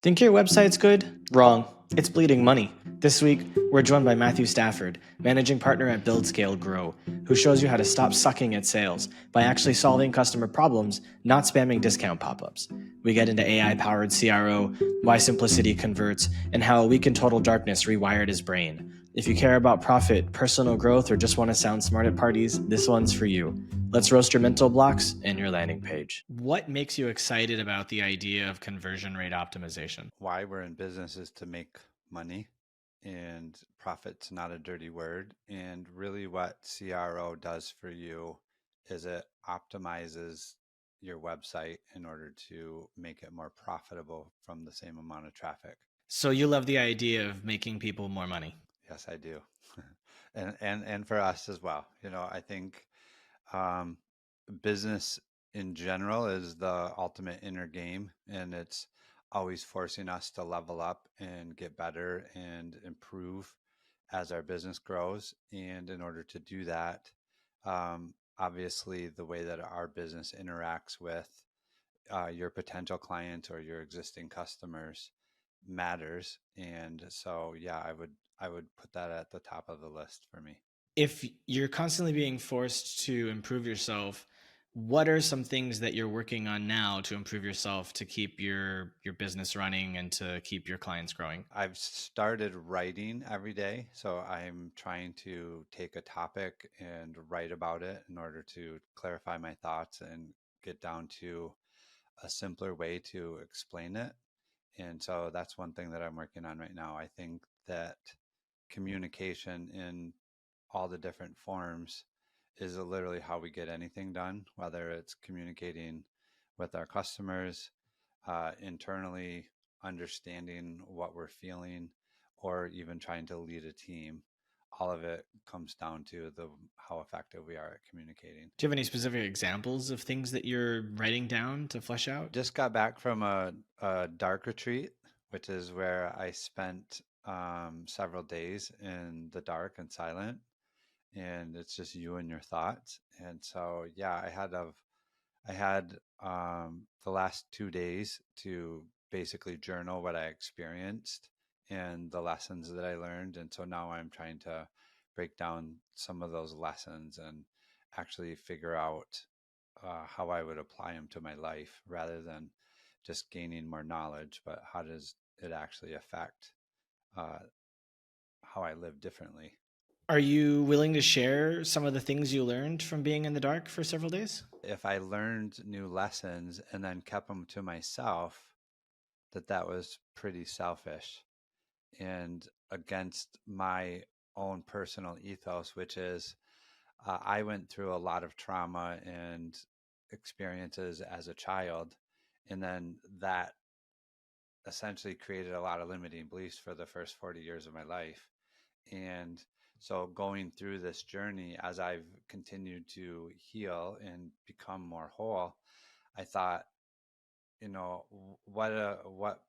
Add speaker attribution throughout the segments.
Speaker 1: Think your website's good? Wrong. It's bleeding money. This week, we're joined by Matthew Stafford, managing partner at Build Scale Grow, who shows you how to stop sucking at sales by actually solving customer problems, not spamming discount pop ups. We get into AI powered CRO, why simplicity converts, and how a week in total darkness rewired his brain. If you care about profit, personal growth, or just want to sound smart at parties, this one's for you. Let's roast your mental blocks and your landing page. What makes you excited about the idea of conversion rate optimization?
Speaker 2: Why we're in business is to make money, and profit's not a dirty word. And really, what CRO does for you is it optimizes your website in order to make it more profitable from the same amount of traffic.
Speaker 1: So you love the idea of making people more money.
Speaker 2: Yes, I do. And for us as well. I think um, business in general is the ultimate inner game, and it's always forcing us to level up and get better and improve as our business grows. And in order to do that, obviously, the way that our business interacts with your potential clients or your existing customers matters. And so, yeah, I would put that at the top of the list for me.
Speaker 1: If you're constantly being forced to improve yourself, what are some things that you're working on now to improve yourself to keep your business running and to keep your clients growing?
Speaker 2: I've started writing every day. So I'm trying to take a topic and write about it in order to clarify my thoughts and get down to a simpler way to explain it. And so that's one thing that I'm working on right now. I think that communication in all the different forms is literally how we get anything done, whether it's communicating with our customers, internally, understanding what we're feeling, or even trying to lead a team. All of it comes down to the how effective we are at communicating.
Speaker 1: Do you have any specific examples of things that you're writing down to flesh out?
Speaker 2: Just got back from a dark retreat, which is where I spent several days in the dark and silent, and it's just you and your thoughts. And so, yeah, I had the last 2 days to basically journal what I experienced and the lessons that I learned. And so now I'm trying to break down some of those lessons and actually figure out how I would apply them to my life rather than just gaining more knowledge, but how does it actually affect uh, how I live differently.
Speaker 1: Are you willing to share some of the things you learned from being in the dark for several days?
Speaker 2: If I learned new lessons and then kept them to myself, that was pretty selfish and against my own personal ethos, which is I went through a lot of trauma and experiences as a child. And then that essentially created a lot of limiting beliefs for the first 40 years of my life. And so going through this journey, as I've continued to heal and become more whole, I thought, what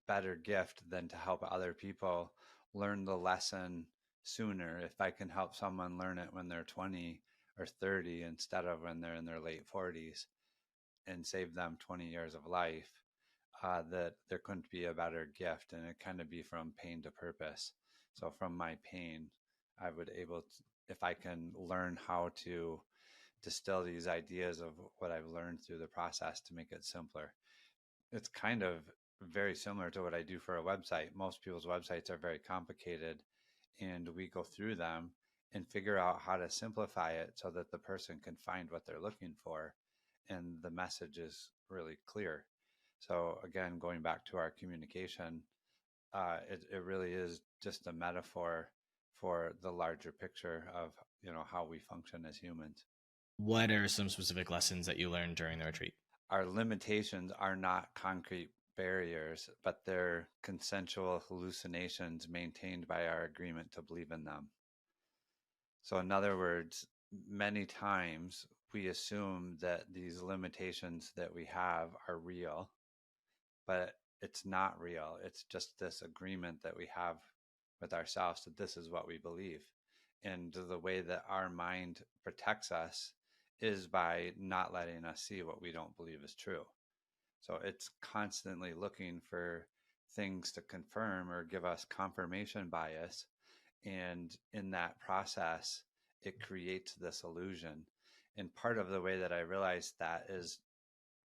Speaker 2: better gift than to help other people learn the lesson sooner. If I can help someone learn it when they're 20 or 30 instead of when they're in their late 40s and save them 20 years of life, that there couldn't be a better gift. And it kind of be from pain to purpose. So from my pain, I would able to, if I can learn how to distill these ideas of what I've learned through the process to make it simpler. It's kind of very similar to what I do for a website. Most people's websites are very complicated, and we go through them and figure out how to simplify it so that the person can find what they're looking for and the message is really clear. So, again, going back to our communication, it really is just a metaphor for the larger picture of how we function as humans.
Speaker 1: What are some specific lessons that you learned during the retreat?
Speaker 2: Our limitations are not concrete barriers, but they're consensual hallucinations maintained by our agreement to believe in them. So, in other words, many times we assume that these limitations that we have are real, but it's not real. It's just this agreement that we have with ourselves that this is what we believe. And the way that our mind protects us is by not letting us see what we don't believe is true. So it's constantly looking for things to confirm or give us confirmation bias. And in that process, it creates this illusion. And part of the way that I realized that is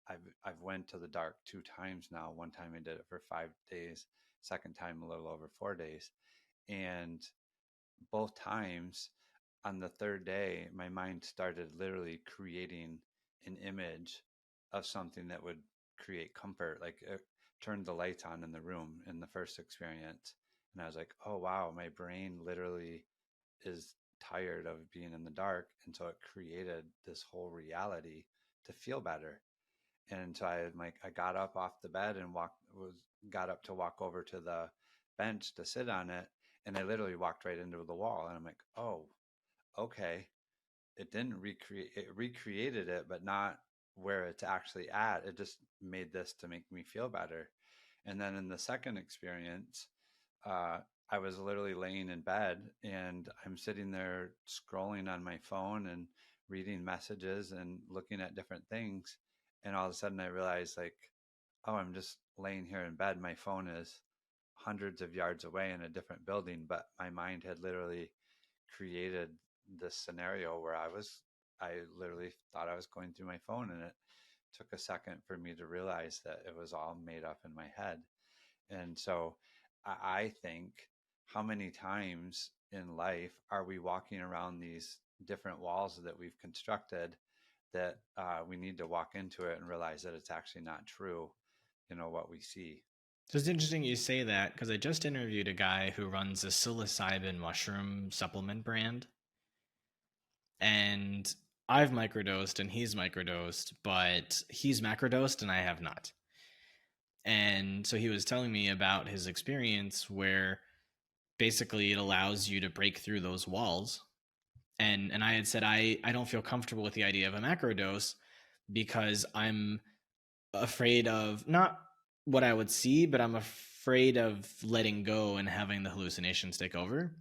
Speaker 2: I've went to the dark 2 times now. One time I did it for 5 days, second time a little over 4 days. And both times on the third day, my mind started literally creating an image of something that would create comfort. Like it turned the lights on in the room in the first experience. And I was like, oh, wow, my brain literally is tired of being in the dark. And so it created this whole reality to feel better. And so I got up off the bed and got up to walk over to the bench to sit on it. And I literally walked right into the wall. And I'm like, oh, okay. It recreated it, but not where it's actually at. It just made this to make me feel better. And then in the second experience, uh, I was literally laying in bed and I'm sitting there scrolling on my phone and reading messages and looking at different things. And all of a sudden I realized, like, oh, I'm just laying here in bed. My phone is hundreds of yards away in a different building, but my mind had literally created this scenario where I literally thought I was going through my phone, and it took a second for me to realize that it was all made up in my head. And so I think, how many times in life are we walking around these different walls that we've constructed that we need to walk into it and realize that it's actually not true, what we see.
Speaker 1: So it's interesting you say that because I just interviewed a guy who runs a psilocybin mushroom supplement brand. And I've microdosed and he's microdosed, but he's macrodosed and I have not. And so he was telling me about his experience where basically it allows you to break through those walls. And I had said I don't feel comfortable with the idea of a macrodose because I'm afraid of not what I would see, but I'm afraid of letting go and having the hallucinations take over.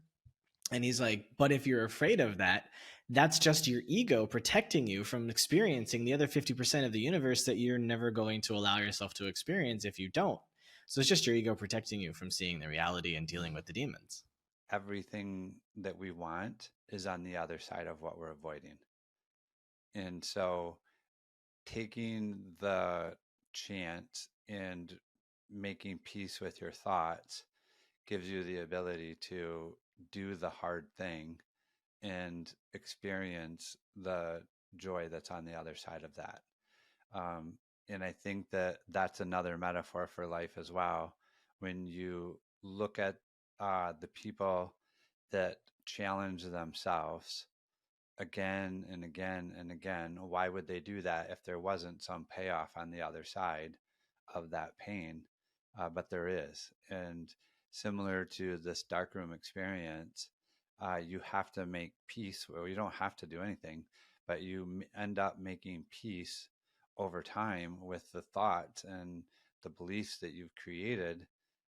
Speaker 1: And he's like, but if you're afraid of that, that's just your ego protecting you from experiencing the other 50% of the universe that you're never going to allow yourself to experience if you don't. So it's just your ego protecting you from seeing the reality and dealing with the demons.
Speaker 2: Everything that we want is on the other side of what we're avoiding. And so taking the chance and making peace with your thoughts gives you the ability to do the hard thing and experience the joy that's on the other side of that. And I think that that's another metaphor for life as well. When you look at the people that challenge themselves again and again and again, why would they do that if there wasn't some payoff on the other side of that pain? But there is. And similar to this darkroom experience, you have to make peace. Well, you don't have to do anything, but you end up making peace over time with the thoughts and the beliefs that you've created,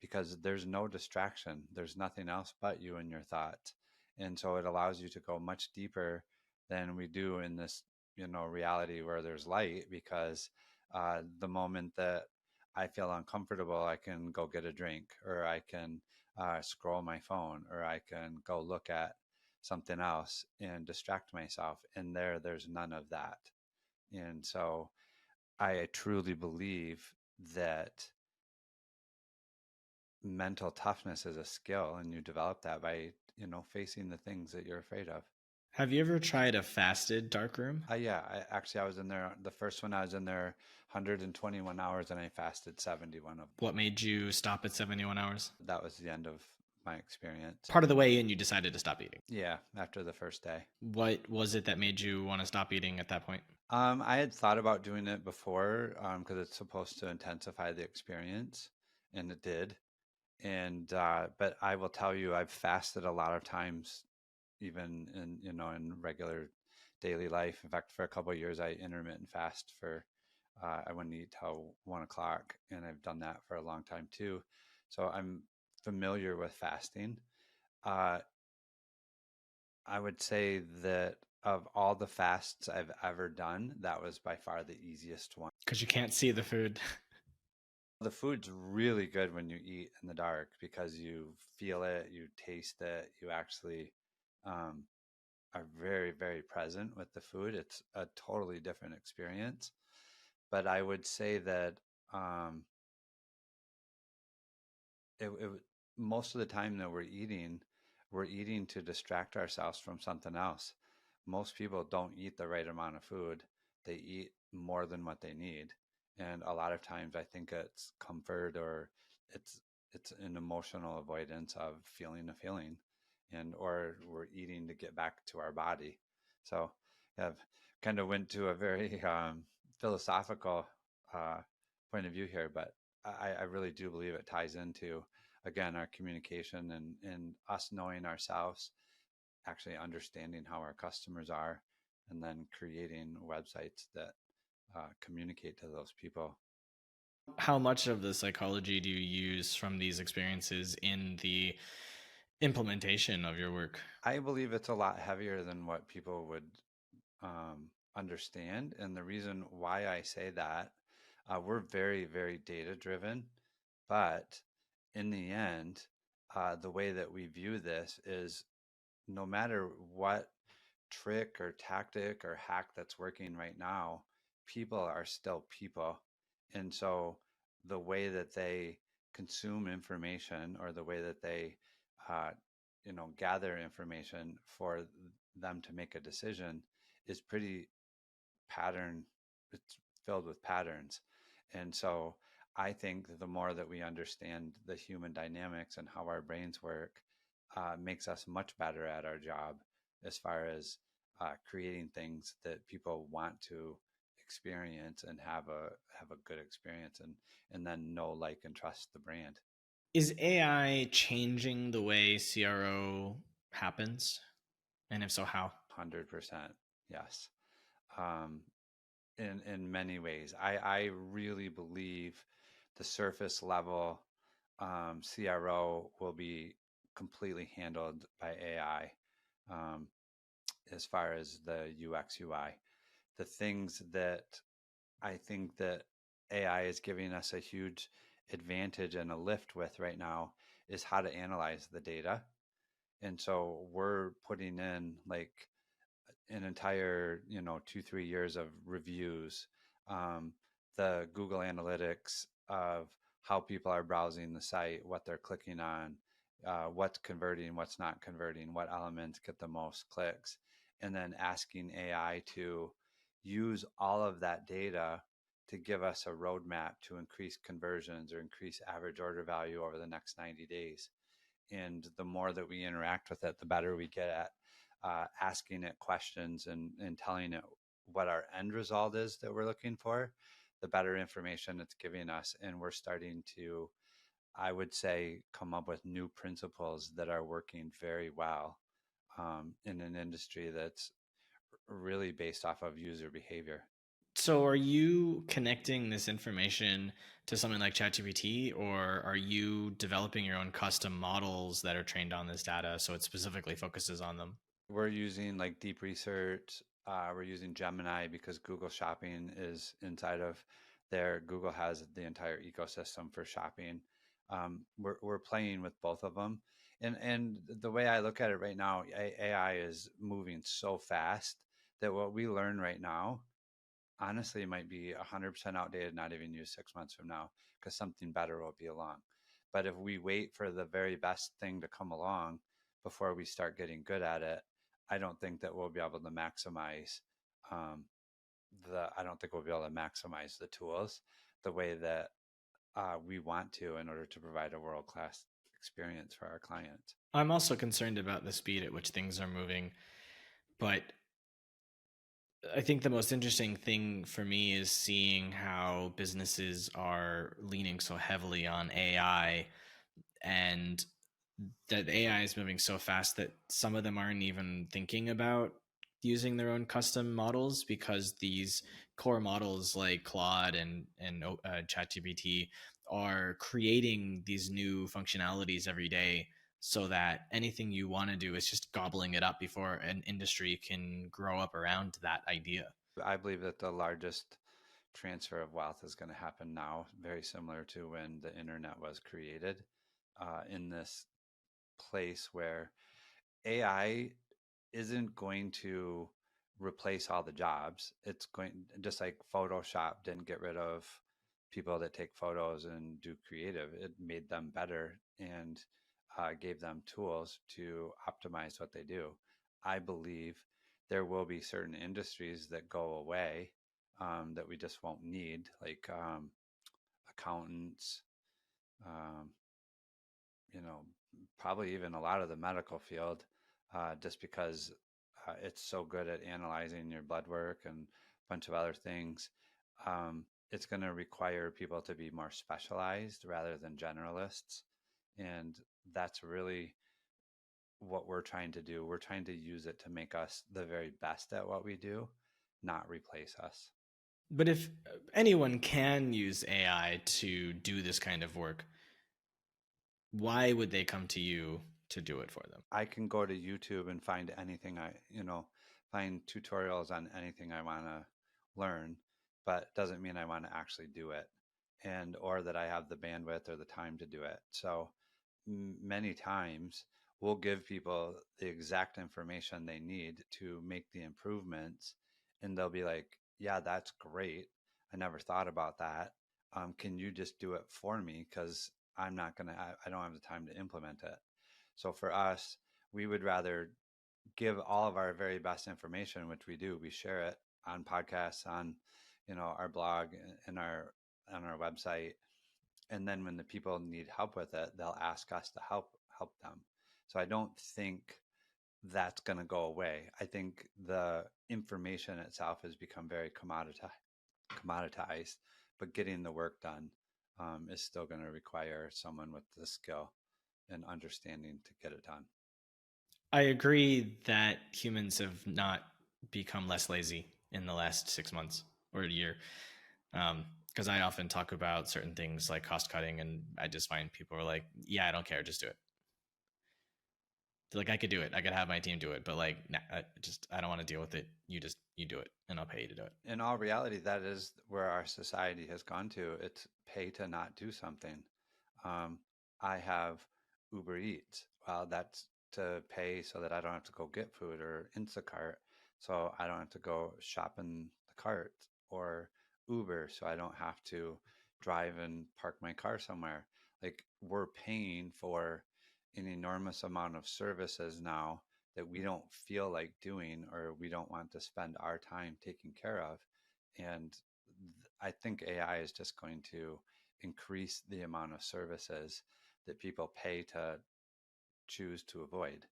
Speaker 2: because there's no distraction. There's nothing else but you and your thoughts. And so it allows you to go much deeper than we do in this, reality where there's light, because the moment that I feel uncomfortable, I can go get a drink, or I can scroll my phone, or I can go look at something else and distract myself. And there's none of that. And so I truly believe that mental toughness is a skill, and you develop that by, facing the things that you're afraid of.
Speaker 1: Have you ever tried a fasted darkroom?
Speaker 2: Yeah, I was in there. The first one I was in there 121 hours, and I fasted 71 of them.
Speaker 1: What made you stop at 71 hours?
Speaker 2: That was the end of my experience.
Speaker 1: Part of the way in, you decided to stop eating.
Speaker 2: Yeah, after the first day.
Speaker 1: What was it that made you want to stop eating at that point?
Speaker 2: I had thought about doing it before because it's supposed to intensify the experience, and it did. And but I will tell you, I've fasted a lot of times, even in regular daily life. In fact, for a couple of years, I intermittent fast for I wouldn't eat till 1 o'clock, and I've done that for a long time too. So I'm familiar with fasting. Uh, I would say that of all the fasts I've ever done, that was by far the easiest one.
Speaker 1: Because you can't see the food.
Speaker 2: The food's really good when you eat in the dark because you feel it, you taste it, you actually um, are very, very present with the food. It's a totally different experience. But I would say that um, it most of the time that we're eating to distract ourselves from something else. Most people don't eat the right amount of food. They eat more than what they need. And a lot of times I think it's comfort or it's it's an emotional avoidance of feeling a feeling and or we're eating to get back to our body. So I've kind of went to a very philosophical uh, point of view here, but I really do believe it ties into again our communication and us knowing ourselves, actually understanding how our customers are, and then creating websites that communicate to those people.
Speaker 1: How much of the psychology do you use from these experiences in the implementation of your work?
Speaker 2: I believe it's a lot heavier than what people would understand, and the reason why I say that, we're very, very data driven, but in the end, the way that we view this is no matter what trick or tactic or hack that's working right now, people are still people. And so the way that they consume information or the way that they, uh, gather information for them to make a decision is pretty pattern, it's filled with patterns. And so I think that the more that we understand the human dynamics and how our brains work, makes us much better at our job as far as creating things that people want to experience and have a good experience and then know, like, and trust the brand.
Speaker 1: Is AI changing the way CRO happens? And if so, how?
Speaker 2: 100%. Yes. Um, in many ways. I really believe the surface level CRO will be completely handled by AI, um, as far as the UX UI. The things that I think that AI is giving us a huge advantage and a lift with right now is how to analyze the data. And so we're putting in like an entire 2-3 years of reviews, um, the Google Analytics of how people are browsing the site, what they're clicking on, what's converting, what's not converting, what elements get the most clicks, and then asking AI to use all of that data to give us a roadmap to increase conversions or increase average order value over the next 90 days. And the more that we interact with it, the better we get at asking it questions and telling it what our end result is that we're looking for, the better information it's giving us. And we're starting to, I would say, come up with new principles that are working very well in an industry that's really based off of user behavior.
Speaker 1: So, are you connecting this information to something like ChatGPT, or are you developing your own custom models that are trained on this data so it specifically focuses on them?
Speaker 2: We're using like deep research. We're using Gemini because Google Shopping is inside of there. Google has the entire ecosystem for shopping. We're playing with both of them, and the way I look at it right now, AI is moving so fast that what we learn right now honestly it might be 100% outdated, not even used 6 months from now, because something better will be along. But if we wait for the very best thing to come along before we start getting good at it, I don't think that we'll be able to maximize um, I don't think we'll be able to maximize the tools the way that we want to in order to provide a world class experience for our clients.
Speaker 1: I'm also concerned about the speed at which things are moving, but I think the most interesting thing for me is seeing how businesses are leaning so heavily on AI, and that AI is moving so fast that some of them aren't even thinking about using their own custom models, because these core models like Claude and ChatGPT are creating these new functionalities every day, so that anything you want to do is just gobbling it up before an industry can grow up around that idea.
Speaker 2: I believe that the largest transfer of wealth is going to happen now, very similar to when the internet was created, in this place where AI isn't going to replace all the jobs. It's going, just like Photoshop didn't get rid of people that take photos and do creative. It made them better and gave them tools to optimize what they do. I believe there will be certain industries that go away, that we just won't need, like accountants, um, you know, probably even a lot of the medical field, just because it's so good at analyzing your blood work and a bunch of other things. It's going to require people to be more specialized rather than generalists. And that's really what we're trying to do. We're trying to use it to make us the very best at what we do, not replace us.
Speaker 1: But if anyone can use AI to do this kind of work, why would they come to you to do it for them?
Speaker 2: I can go to YouTube and find anything find tutorials on anything I want to learn, but it doesn't mean I want to actually do it, and or that I have the bandwidth or the time to do it. So many times we'll give people the exact information they need to make the improvements, and they'll be like, "Yeah, that's great. I never thought about that. Can you just do it for me? Because I don't have the time to implement it." So for us, we would rather give all of our very best information, which we do. We share it on podcasts, on our blog, and our on our website. And then when the people need help with it, they'll ask us to help them. So I don't think that's going to go away. I think the information itself has become very commoditized, but getting the work done, is still going to require someone with the skill and understanding to get it done.
Speaker 1: I agree that humans have not become less lazy in the last 6 months or a year. Because I often talk about certain things like cost cutting, and I just find people are like, "Yeah, I don't care, just do it." They're like, I could do it, I could have my team do it, but like, nah, I don't want to deal with it. You do it, and I'll pay you to do it.
Speaker 2: In all reality, that is where our society has gone to. It's pay to not do something. Um, I have Uber Eats. Well, that's to pay so that I don't have to go get food, or Instacart, so I don't have to go shop in the cart, or Uber, so I don't have to drive and park my car somewhere. Like, we're paying for an enormous amount of services now that we don't feel like doing, or we don't want to spend our time taking care of. And I think AI is just going to increase the amount of services that people pay to choose to avoid.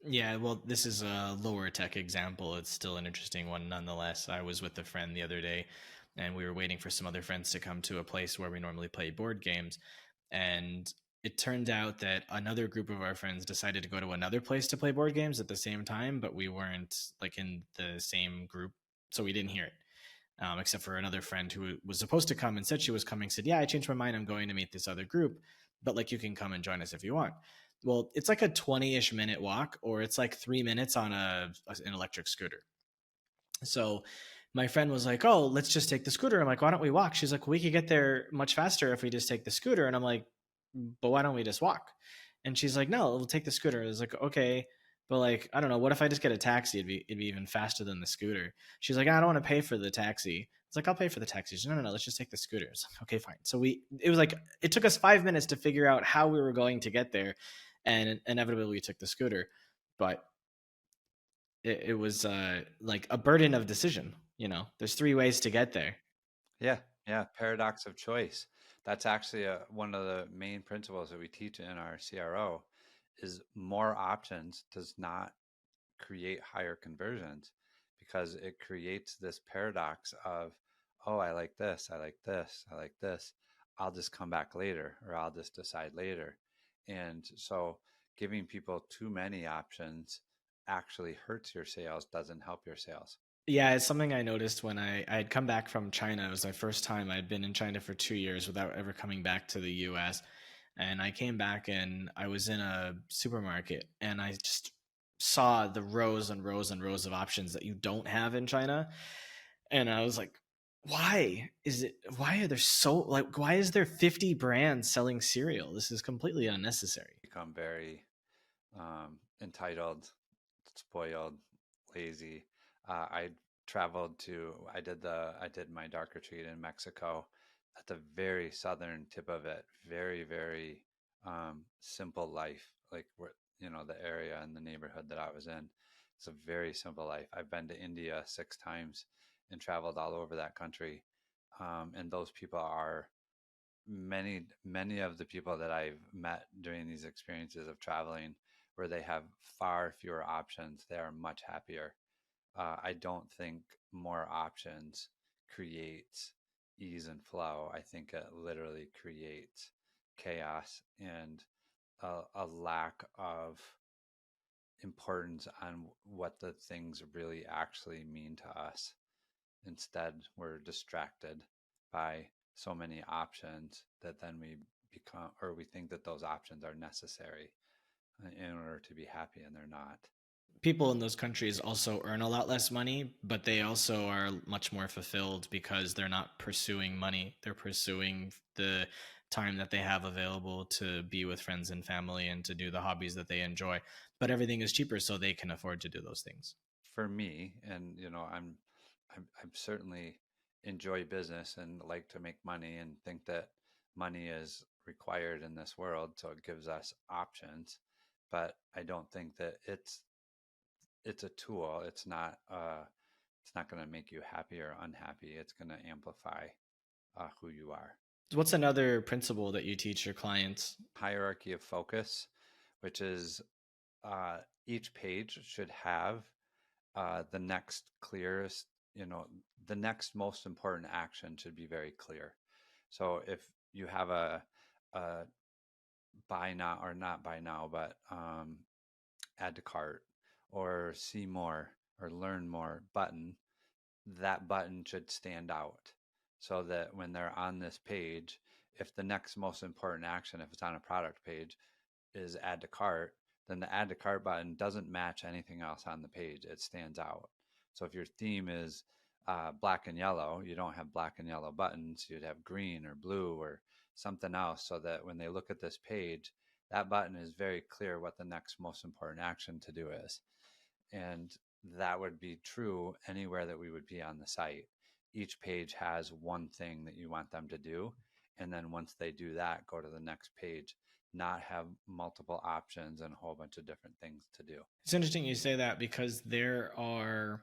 Speaker 1: Yeah, well, this is a lower tech example. It's still an interesting one nonetheless. I was with a friend the other day, and we were waiting for some other friends to come to a place where we normally play board games. And it turned out that another group of our friends decided to go to another place to play board games at the same time, but we weren't like in the same group, so we didn't hear it. Except for another friend who was supposed to come and said she was coming, said, "Yeah, I changed my mind. I'm going to meet this other group, but like you can come and join us if you want." Well, it's like a 20-ish minute walk, or it's like 3 minutes on an electric scooter. So my friend was like, "Oh, let's just take the scooter." I'm like, "Why don't we walk?" She's like, "We could get there much faster if we just take the scooter." And I'm like, "But why don't we just walk?" And she's like, "No, we'll take the scooter." I was like, "Okay, but like, I don't know. What if I just get a taxi? It'd be even faster than the scooter." She's like, "I don't want to pay for the taxi." It's like, "I'll pay for the taxi." She's like, "No, no, no. Let's just take the scooter." It's like, "Okay, fine." So it was like, it took us 5 minutes to figure out how we were going to get there, and inevitably we took the scooter. But it was like a burden of decision. There's three ways to get there.
Speaker 2: Yeah, yeah, paradox of choice. That's actually one of the main principles that we teach in our CRO, is more options does not create higher conversions, because it creates this paradox of, oh, I like this, I like this, I like this. I'll just come back later, or I'll just decide later. And so giving people too many options actually hurts your sales, doesn't help your sales.
Speaker 1: Yeah, it's something I noticed when I had come back from China. It was my first time. I'd been in China for 2 years without ever coming back to the US. And I came back and I was in a supermarket and I just saw the rows and rows and rows of options that you don't have in China. And I was like, why are there so, like, why is there 50 brands selling cereal? This is completely unnecessary.
Speaker 2: Become very entitled, spoiled, lazy. I I did my dark retreat in Mexico at the very southern tip of it. Very, very simple life. Like where, the area and the neighborhood that I was in. It's a very simple life. I've been to India 6 times and traveled all over that country. And those people are many of the people that I've met during these experiences of traveling, where they have far fewer options, they are much happier. I don't think more options creates ease and flow. I think it literally creates chaos and a lack of importance on what the things really actually mean to us. Instead, we're distracted by so many options that then we become, or we think that those options are necessary in order to be happy, and they're not.
Speaker 1: People in those countries also earn a lot less money, but they also are much more fulfilled because they're not pursuing money. They're pursuing the time that they have available to be with friends and family and to do the hobbies that they enjoy. But everything is cheaper, so they can afford to do those things.
Speaker 2: For me, and I'm certainly enjoy business and like to make money and think that money is required in this world, so it gives us options. But I don't think that it's a tool. It's not going to make you happy or unhappy. It's going to amplify who you are.
Speaker 1: What's another principle that you teach your clients?
Speaker 2: Hierarchy of focus, which is uh, each page should have the next clearest, the next most important action should be very clear. So if you have a buy now, or not buy now, but add to cart or see more or learn more button, that button should stand out, so that when they're on this page, if the next most important action, if it's on a product page, is add to cart, then the add to cart button doesn't match anything else on the page. It stands out. So if your theme is black and yellow, you don't have black and yellow buttons. You'd have green or blue or something else, so that when they look at this page, that button is very clear what the next most important action to do is. And that would be true anywhere that we would be on the site. Each page has one thing that you want them to do. And then once they do that, go to the next page, not have multiple options and a whole bunch of different things to do.
Speaker 1: It's interesting you say that because there are,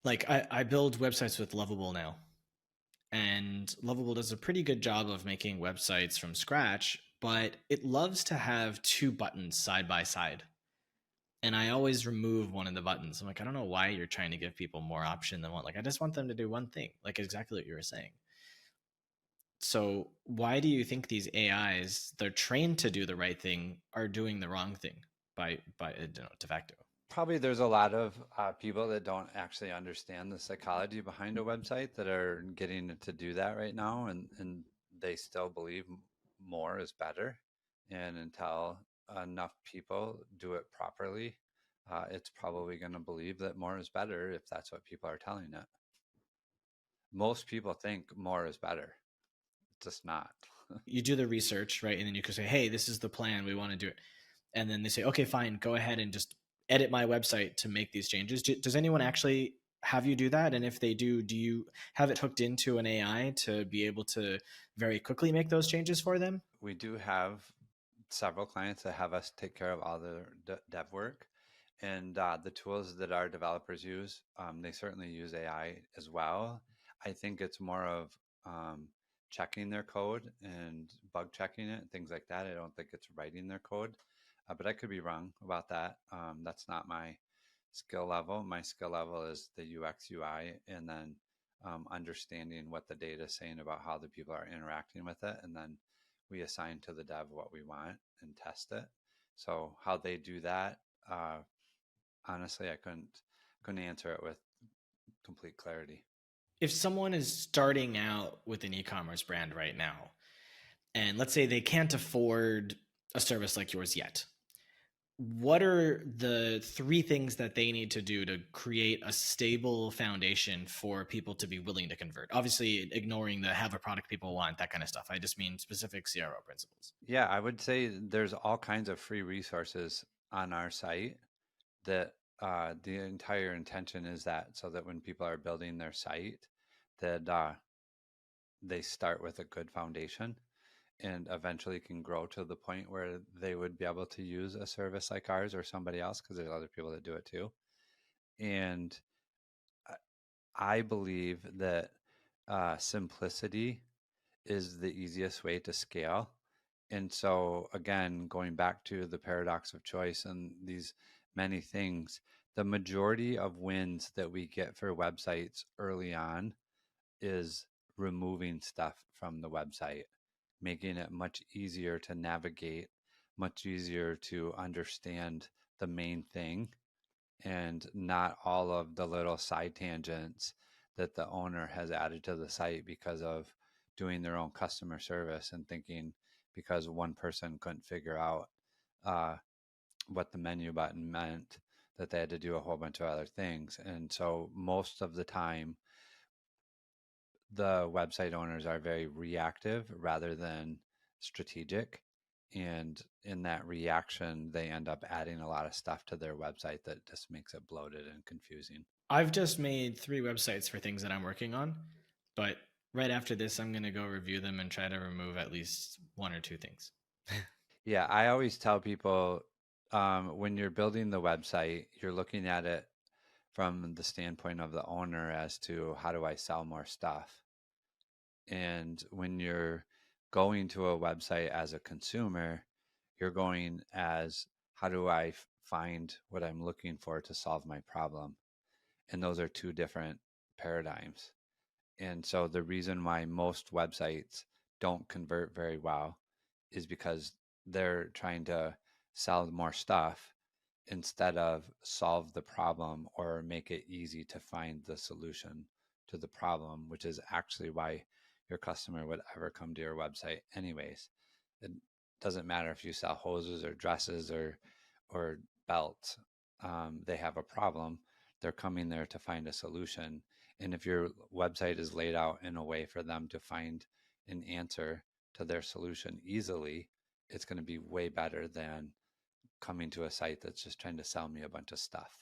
Speaker 1: like, I build websites with Lovable now. And Lovable does a pretty good job of making websites from scratch, but it loves to have two buttons side by side. And I always remove one of the buttons. I'm like, I don't know why you're trying to give people more option than one. Like, I just want them to do one thing, like exactly what you were saying. So why do you think these AIs, they're trained to do the right thing, are doing the wrong thing by de facto?
Speaker 2: Probably there's a lot of people that don't actually understand the psychology behind a website that are getting it to do that right now, and they still believe more is better. And until enough people do it properly, it's probably going to believe that more is better if that's what people are telling it. Most people think more is better. It's just not.
Speaker 1: You do the research, right? And then you can say, hey, this is the plan. We want to do it. And then they say, okay, fine, go ahead and just edit my website to make these changes. Does anyone actually have you do that? And if they do you have it hooked into an AI to be able to very quickly make those changes for them?
Speaker 2: We do have several clients that have us take care of all their dev work. And the tools that our developers use, they certainly use AI as well. I think it's more of checking their code and bug checking it and things like that. I don't think it's writing their code, but I could be wrong about that. That's not my skill level. My skill level is the UX UI, and then understanding what the data is saying about how the people are interacting with it, and then we assign to the dev what we want and test it. So how they do that, honestly, I couldn't answer it with complete clarity.
Speaker 1: If someone is starting out with an e-commerce brand right now, and let's say they can't afford a service like yours yet, what are the three things that they need to do to create a stable foundation for people to be willing to convert? Obviously, ignoring the have a product people want, that kind of stuff. I just mean specific CRO principles.
Speaker 2: Yeah, I would say there's all kinds of free resources on our site that the entire intention is that so that when people are building their site, that they start with a good foundation and eventually can grow to the point where they would be able to use a service like ours or somebody else because there's other people that do it too. And I believe that simplicity is the easiest way to scale. And so, again, going back to the paradox of choice and these many things, the majority of wins that we get for websites early on is removing stuff from the website, making it much easier to navigate, much easier to understand the main thing, and not all of the little side tangents that the owner has added to the site because of doing their own customer service and thinking because one person couldn't figure out uh, what the menu button meant that they had to do a whole bunch of other things. And so most of the time, the website owners are very reactive rather than strategic. And in that reaction, they end up adding a lot of stuff to their website that just makes it bloated and confusing.
Speaker 1: I've just made 3 websites for things that I'm working on, but right after this, I'm going to go review them and try to remove at least one or two things.
Speaker 2: Yeah, I always tell people when you're building the website, you're looking at it from the standpoint of the owner as to how do I sell more stuff? And when you're going to a website as a consumer, you're going as how do I find what I'm looking for to solve my problem? And those are two different paradigms. And so the reason why most websites don't convert very well is because they're trying to sell more stuff instead of solve the problem or make it easy to find the solution to the problem, which is actually why your customer would ever come to your website anyways. It doesn't matter if you sell hoses or dresses or belts. They have a problem. They're coming there to find a solution. And if your website is laid out in a way for them to find an answer to their solution easily, it's going to be way better than coming to a site that's just trying to sell me a bunch of stuff.